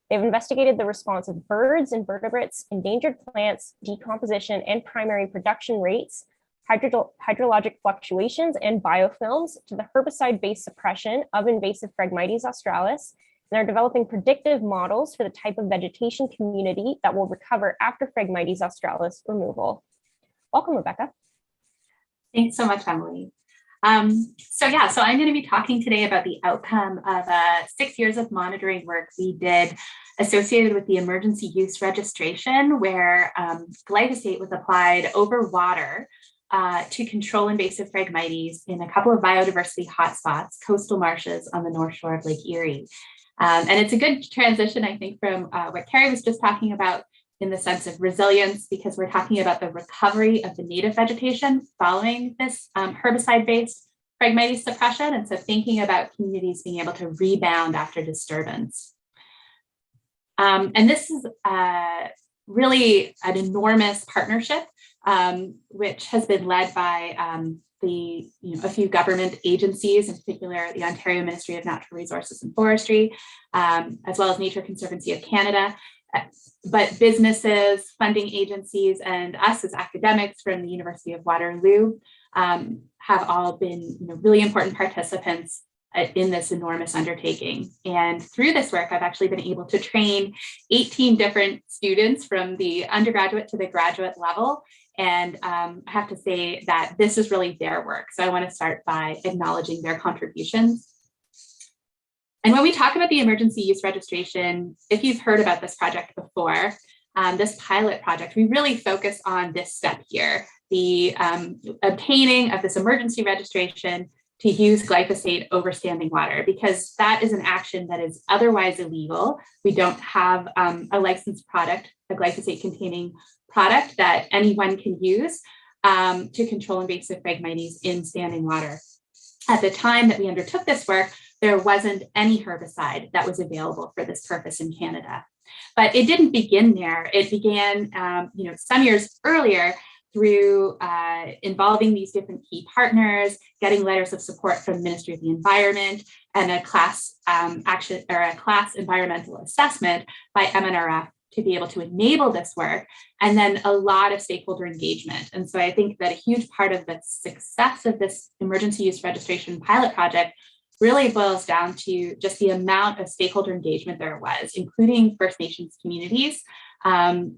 They've investigated the response of birds, invertebrates, endangered plants, decomposition, and primary production rates, hydrologic fluctuations, and biofilms to the herbicide-based suppression of invasive Phragmites australis. They're developing predictive models for the type of vegetation community that will recover after Phragmites australis removal. Welcome, Rebecca. Thanks so much, Emily. So I'm going to be talking today about the outcome of 6 years of monitoring work we did associated with the emergency use registration, where glyphosate was applied over water to control invasive Phragmites in a couple of biodiversity hotspots, coastal marshes on the North Shore of Lake Erie. And it's a good transition, I think, from what Carrie was just talking about in the sense of resilience, because we're talking about the recovery of the native vegetation following this herbicide-based Phragmites suppression. And so thinking about communities being able to rebound after disturbance. And this is really an enormous partnership, which has been led by a few government agencies, in particular the Ontario Ministry of Natural Resources and Forestry, as well as Nature Conservancy of Canada, but businesses, funding agencies, and us as academics from the University of Waterloo have all been really important participants in this enormous undertaking. And through this work, I've actually been able to train 18 different students from the undergraduate to the graduate level. And I have to say that this is really their work. So I want to start by acknowledging their contributions. And when we talk about the emergency use registration, if you've heard about this project before, this pilot project, we really focus on this step here, the obtaining of this emergency registration to use glyphosate over standing water, because that is an action that is otherwise illegal. We don't have a licensed product, a glyphosate containing product that anyone can use to control invasive Phragmites in standing water. At the time that we undertook this work, there wasn't any herbicide that was available for this purpose in Canada. But it didn't begin there. It began some years earlier through involving these different key partners, getting letters of support from the Ministry of the Environment, and a class action or a class environmental assessment by MNRF to be able to enable this work, and then a lot of stakeholder engagement. And so I think that a huge part of the success of this emergency use registration pilot project really boils down to just the amount of stakeholder engagement there was, including First Nations communities, and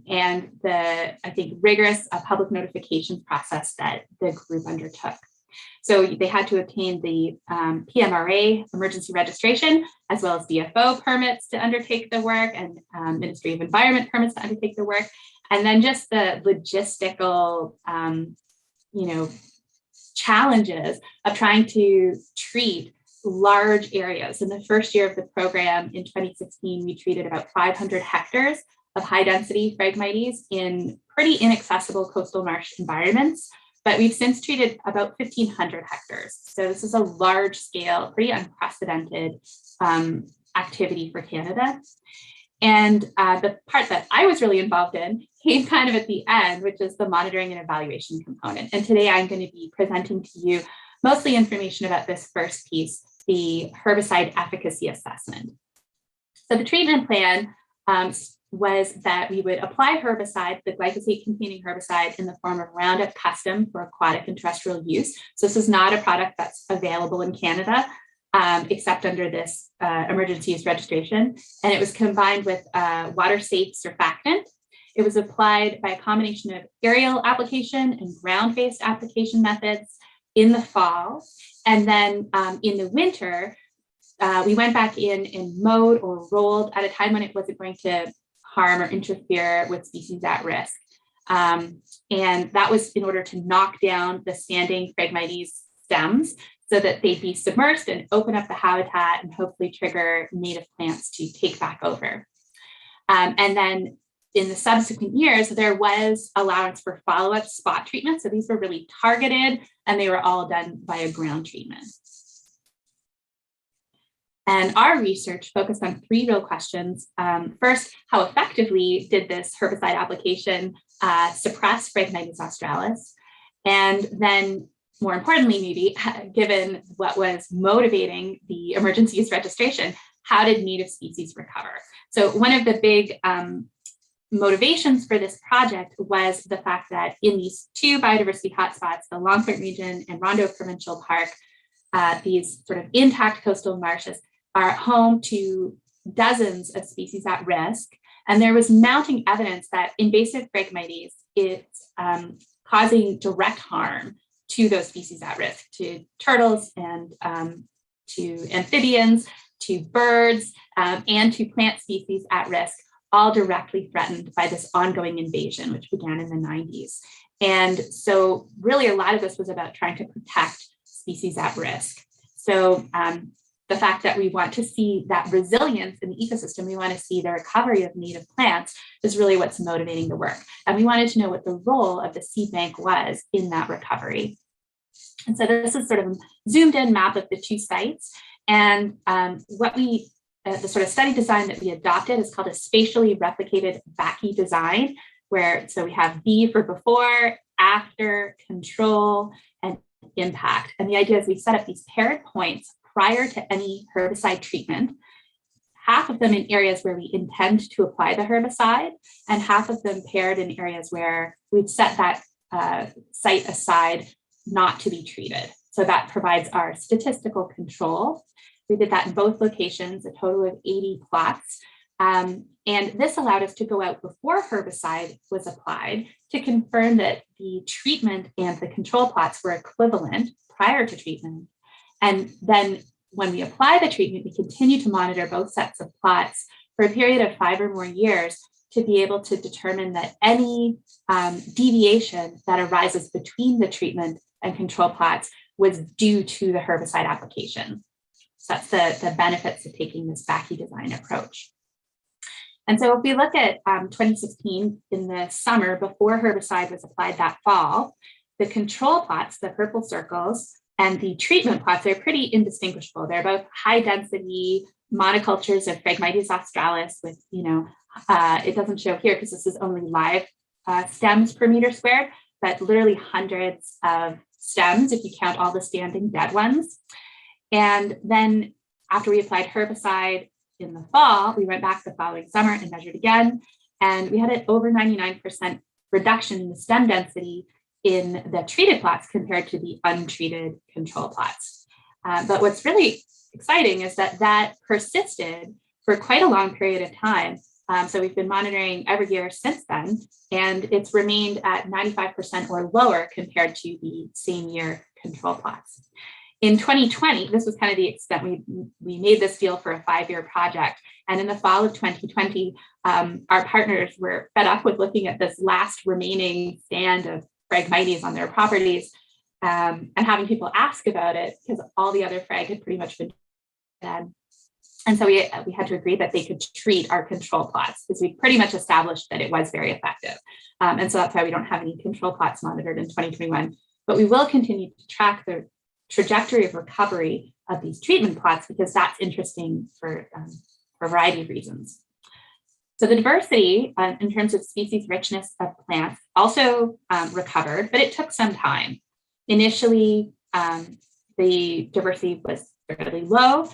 the, I think, rigorous public notifications process that the group undertook. So they had to obtain the PMRA emergency registration, as well as DFO permits to undertake the work, and Ministry of Environment permits to undertake the work, and then just the logistical, challenges of trying to treat large areas. In the first year of the program in 2016, we treated about 500 hectares of high density Phragmites in pretty inaccessible coastal marsh environments, but we've since treated about 1,500 hectares. So this is a large scale, pretty unprecedented activity for Canada. And the part that I was really involved in came kind of at the end, which is the monitoring and evaluation component. And today I'm going to be presenting to you mostly information about this first piece, the herbicide efficacy assessment. So the treatment plan was that we would apply herbicide, the glyphosate containing herbicide, in the form of Roundup Custom for aquatic and terrestrial use. So this is not a product that's available in Canada, except under this emergency use registration. And it was combined with water-safe surfactant. It was applied by a combination of aerial application and ground-based application methods in the fall. And then in the winter, we went back in and mowed or rolled at a time when it wasn't going to harm or interfere with species at risk. And that was in order to knock down the standing Phragmites stems so that they'd be submerged and open up the habitat and hopefully trigger native plants to take back over. And then in the subsequent years, there was allowance for follow-up spot treatment. So these were really targeted, and they were all done via ground treatment. And our research focused on three real questions. First, how effectively did this herbicide application suppress Phragmites australis? And then, more importantly, maybe, given what was motivating the emergency use registration, how did native species recover? So one of the big motivations for this project was the fact that in these two biodiversity hotspots, the Long Point region and Rondo Provincial Park, these sort of intact coastal marshes are home to dozens of species at risk. And there was mounting evidence that invasive Phragmites is causing direct harm to those species at risk, to turtles and to amphibians, to birds, and to plant species at risk, all directly threatened by this ongoing invasion, which began in the 90s. And so really a lot of this was about trying to protect species at risk. So the fact that we want to see that resilience in the ecosystem, we want to see the recovery of native plants is really what's motivating the work. And we wanted to know what the role of the seed bank was in that recovery. And so this is sort of a zoomed in map of the two sites. And what we the sort of study design that we adopted is called a spatially replicated VACI design, where so we have V for before, after, control, and impact. And the idea is we set up these paired points prior to any herbicide treatment, half of them in areas where we intend to apply the herbicide, and half of them paired in areas where we've set that site aside not to be treated. So that provides our statistical control. We did that in both locations, a total of 80 plots. And this allowed us to go out before herbicide was applied to confirm that the treatment and the control plots were equivalent prior to treatment. And then when we apply the treatment, we continue to monitor both sets of plots for a period of 5 or more years to be able to determine that any deviation that arises between the treatment and control plots was due to the herbicide application. So that's the benefits of taking this BACI design approach. And so if we look at 2016 in the summer before herbicide was applied that fall, the control plots, the purple circles, and the treatment plots are pretty indistinguishable. They're both high density monocultures of Phragmites australis with, it doesn't show here because this is only live stems per meter squared, but literally hundreds of stems if you count all the standing dead ones. And then after we applied herbicide in the fall, we went back the following summer and measured again. And we had an over 99% reduction in the stem density in the treated plots compared to the untreated control plots. But what's really exciting is that persisted for quite a long period of time. So we've been monitoring every year since then, and it's remained at 95% or lower compared to the same year control plots. In 2020, this was kind of the extent we made this deal for a 5-year project. And in the fall of 2020, our partners were fed up with looking at this last remaining stand of Phragmites on their properties and having people ask about it because all the other frag had pretty much been dead. And so we had to agree that they could treat our control plots because we pretty much established that it was very effective. And so that's why we don't have any control plots monitored in 2021. But we will continue to track the trajectory of recovery of these treatment plots because that's interesting for a variety of reasons. So the diversity in terms of species richness of plants also recovered, but it took some time. Initially, the diversity was fairly low,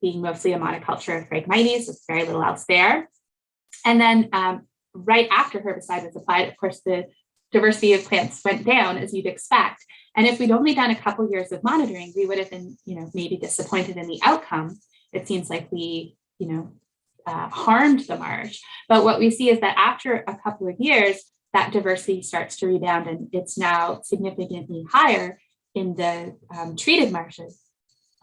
being mostly a monoculture of Phragmites, with very little else there. And then right after herbicide was applied, of course, the diversity of plants went down as you'd expect. And if we'd only done a couple years of monitoring, we would have been, maybe disappointed in the outcome. It seems like we, harmed the marsh. But what we see is that after a couple of years, that diversity starts to rebound, and it's now significantly higher in the treated marshes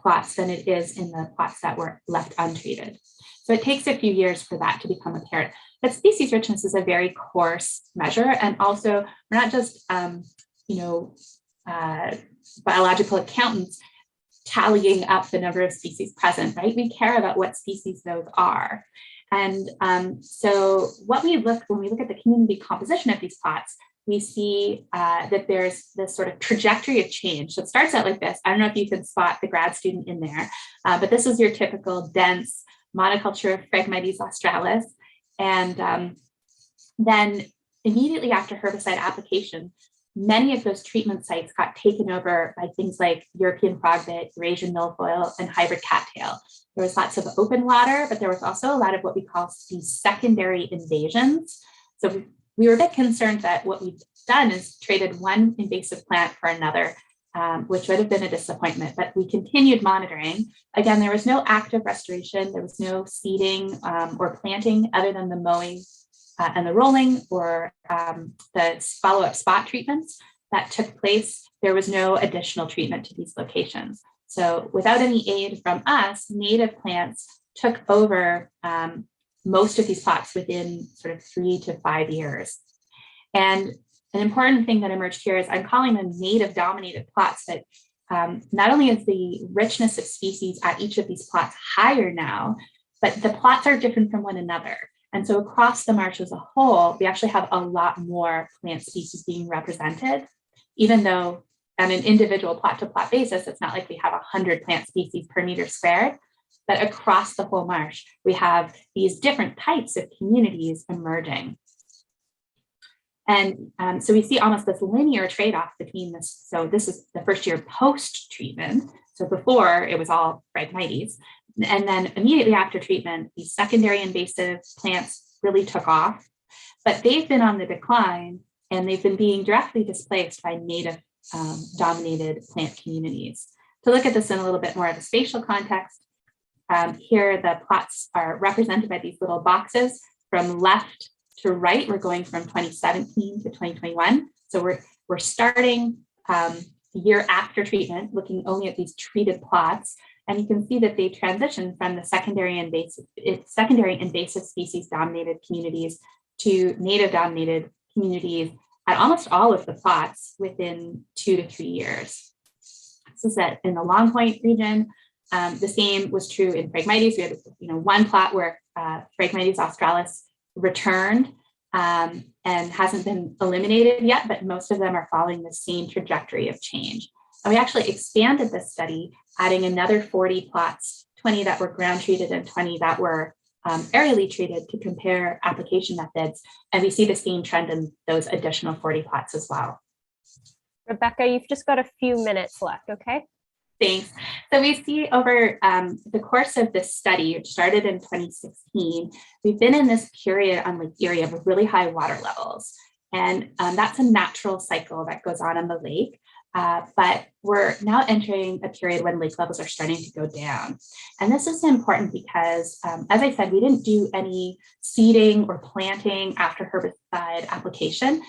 plots than it is in the plots that were left untreated. So it takes a few years for that to become apparent. But species richness is a very coarse measure, and also we're not just biological accountants tallying up the number of species present, right? We care about what species those are. And so when we look at the community composition of these plots, we see that there's this sort of trajectory of change. So it starts out like this. I don't know if you can spot the grad student in there, but this is your typical dense monoculture of Phragmites australis. And then immediately after herbicide application, many of those treatment sites got taken over by things like European frogbit, Eurasian milfoil, and hybrid cattail. There was lots of open water, but there was also a lot of what we call these secondary invasions. So we were a bit concerned that what we've done is traded one invasive plant for another, which would have been a disappointment, but we continued monitoring. Again, there was no active restoration, there was no seeding or planting other than the mowing and the rolling or the follow-up spot treatments that took place. There was no additional treatment to these locations. So without any aid from us, native plants took over most of these plots within sort of 3 to 5 years. And an important thing that emerged here is I'm calling them native dominated plots, but not only is the richness of species at each of these plots higher now, but the plots are different from one another. And so across the marsh as a whole, we actually have a lot more plant species being represented, even though on an individual plot to plot basis, it's not like we have 100 plant species per meter squared, but across the whole marsh, we have these different types of communities emerging. And so we see almost this linear trade-off between this. So this is the first year post-treatment. So before it was all Phragmites. And then immediately after treatment, these secondary invasive plants really took off, but they've been on the decline and they've been being directly displaced by native dominated plant communities. To look at this in a little bit more of a spatial context, here the plots are represented by these little boxes from left to right. We're going from 2017 to 2021. So we're starting the year after treatment, looking only at these treated plots. And you can see that they transition from the secondary invasive species dominated communities to native dominated communities at almost all of the plots within 2 to 3 years. This is that in the Long Point region. The same was true in Phragmites. We had one plot where Phragmites australis returned and hasn't been eliminated yet, but most of them are following the same trajectory of change. And we actually expanded this study, adding another 40 plots, 20 that were ground treated and 20 that were aerially treated to compare application methods. And we see the same trend in those additional 40 plots as well. Rebecca, you've just got a few minutes left, okay? Thanks. So we see over the course of this study, which started in 2016, we've been in this period on Lake Erie of really high water levels. And that's a natural cycle that goes on in the lake. But we're now entering a period when lake levels are starting to go down. And this is important because, as I said, we didn't do any seeding or planting after herbicide application.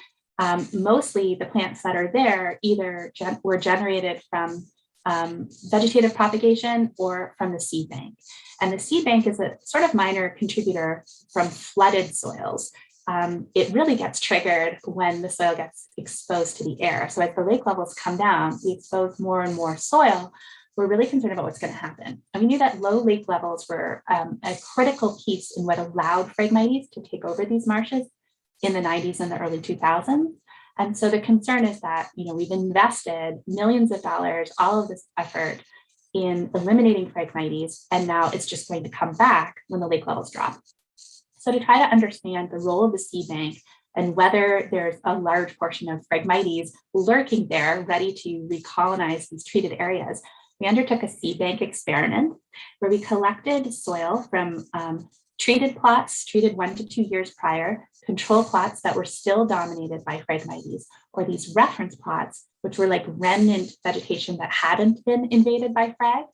Mostly the plants that are there either were generated from vegetative propagation or from the seed bank. And the seed bank is a sort of minor contributor from flooded soils. It really gets triggered when the soil gets exposed to the air. So as the lake levels come down, we expose more and more soil. We're really concerned about what's going to happen. And we knew that low lake levels were a critical piece in what allowed Phragmites to take over these marshes in the 90s and the early 2000s. And so the concern is that, we've invested millions of dollars, all of this effort in eliminating Phragmites, and now it's just going to come back when the lake levels drop. So to try to understand the role of the seed bank and whether there's a large portion of Phragmites lurking there, ready to recolonize these treated areas, we undertook a Seabank experiment where we collected soil from treated plots, treated 1 to 2 years prior, control plots that were still dominated by Phragmites, or these reference plots, which were like remnant vegetation that hadn't been invaded by Phrag.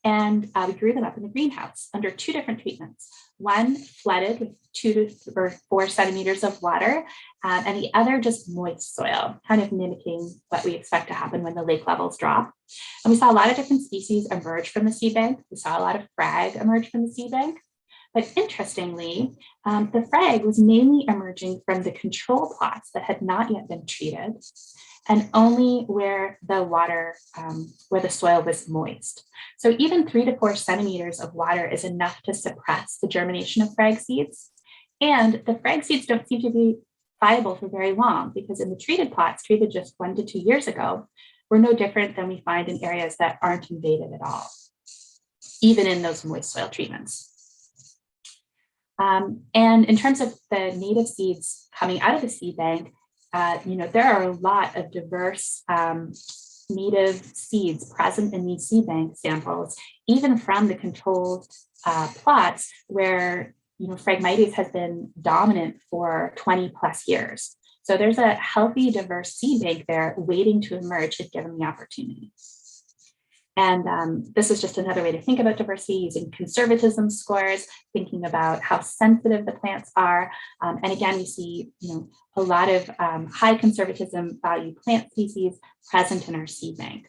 And we grew them up in the greenhouse under 2 different treatments. One flooded with 2 or 4 centimeters of water, and the other just moist soil, kind of mimicking what we expect to happen when the lake levels drop. And we saw a lot of different species emerge from the seed bank. We saw a lot of Phrag emerge from the seed bank. But interestingly, the Phrag was mainly emerging from the control plots that had not yet been treated, and only where the water, where the soil was moist. So even 3 to 4 centimeters of water is enough to suppress the germination of Phrag seeds. And the Phrag seeds don't seem to be viable for very long, because in the treated plots, treated just 1 to 2 years ago, we're no different than we find in areas that aren't invaded at all, even in those moist soil treatments. And in terms of the native seeds coming out of the seed bank, there are a lot of diverse native seeds present in these seed bank samples, even from the controlled plots where Phragmites has been dominant for 20 plus years. So there's a healthy, diverse seed bank there waiting to emerge if given the opportunity. And this is just another way to think about diversity, using conservatism scores, thinking about how sensitive the plants are. And again, we see a lot of high conservatism value plant species present in our seed bank.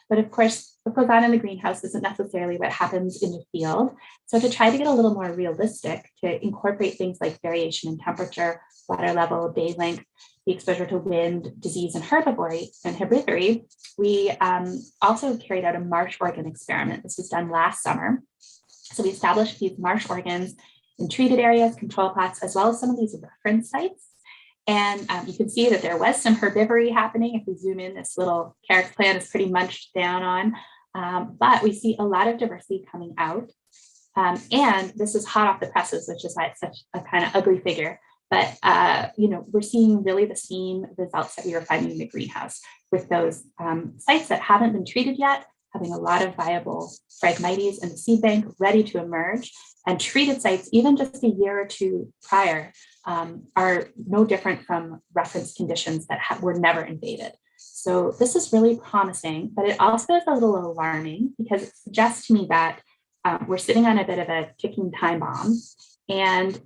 But of course, what goes on in the greenhouse isn't necessarily what happens in the field. So to try to get a little more realistic, to incorporate things like variation in temperature, water level, day length, the exposure to wind, disease, and herbivory, we also carried out a marsh organ experiment. This was done last summer. So we established these marsh organs in treated areas, control plots, as well as some of these reference sites. And you can see that there was some herbivory happening. If we zoom in, this little carrot plant is pretty munched down on, but we see a lot of diversity coming out. And this is hot off the presses, which is why it's such a kind of ugly figure. But, we're seeing really the same results that we were finding in the greenhouse, with those sites that haven't been treated yet, having a lot of viable Phragmites in the seed bank ready to emerge, and treated sites, even just a year or 2 prior, are no different from reference conditions that were never invaded. So this is really promising, but it also is a little alarming because it suggests to me that we're sitting on a bit of a ticking time bomb, and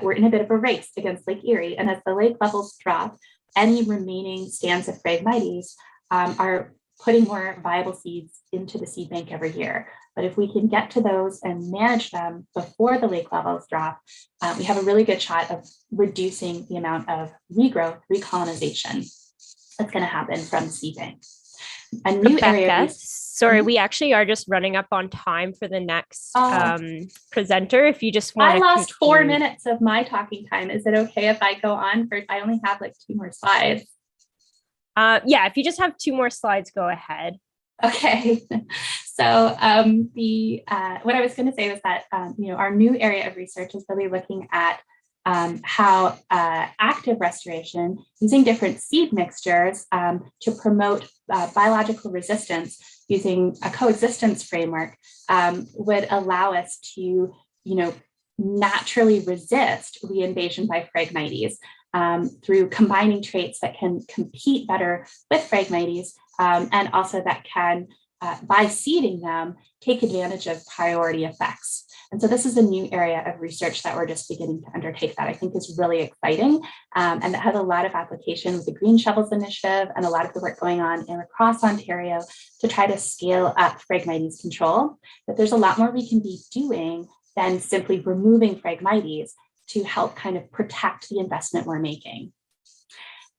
we're in a bit of a race against Lake Erie. And as the lake levels drop, any remaining stands of Phragmites are putting more viable seeds into the seed bank every year. But if we can get to those and manage them before the lake levels drop, we have a really good shot of reducing the amount of regrowth, recolonization that's going to happen from the seed bank. A new area. Sorry, we actually are just running up on time for the next presenter. If you just want I to lost conclude. 4 minutes of my talking time. Is it okay if I go on for, I only have like 2 more slides. Yeah, if you just have 2 more slides, go ahead. Okay, so what I was going to say was that our new area of research is really looking at how active restoration using different seed mixtures to promote biological resistance using a coexistence framework would allow us to, naturally resist reinvasion by Phragmites through combining traits that can compete better with Phragmites and also that can, by seeding them, take advantage of priority effects. And so this is a new area of research that we're just beginning to undertake that I think is really exciting and that has a lot of application with the Green Shovels Initiative and a lot of the work going on across Ontario to try to scale up Phragmites control. But there's a lot more we can be doing than simply removing Phragmites to help kind of protect the investment we're making.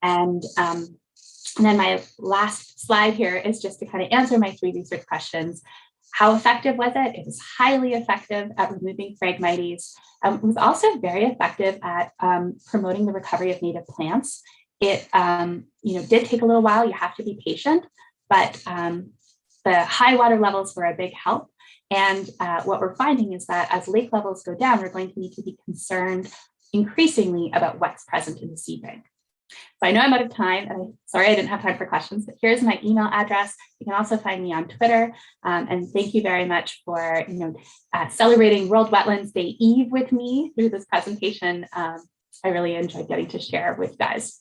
And then my last slide here is just to kind of answer my 3 research questions. How effective was it? It was highly effective at removing Phragmites. It was also very effective at promoting the recovery of native plants. It did take a little while. You have to be patient, but the high water levels were a big help. And what we're finding is that as lake levels go down, we're going to need to be concerned increasingly about what's present in the seed bank. So I know I'm out of time, and sorry I didn't have time for questions, but here's my email address. You can also find me on Twitter. And thank you very much for celebrating World Wetlands Day Eve with me through this presentation. I really enjoyed getting to share with you guys.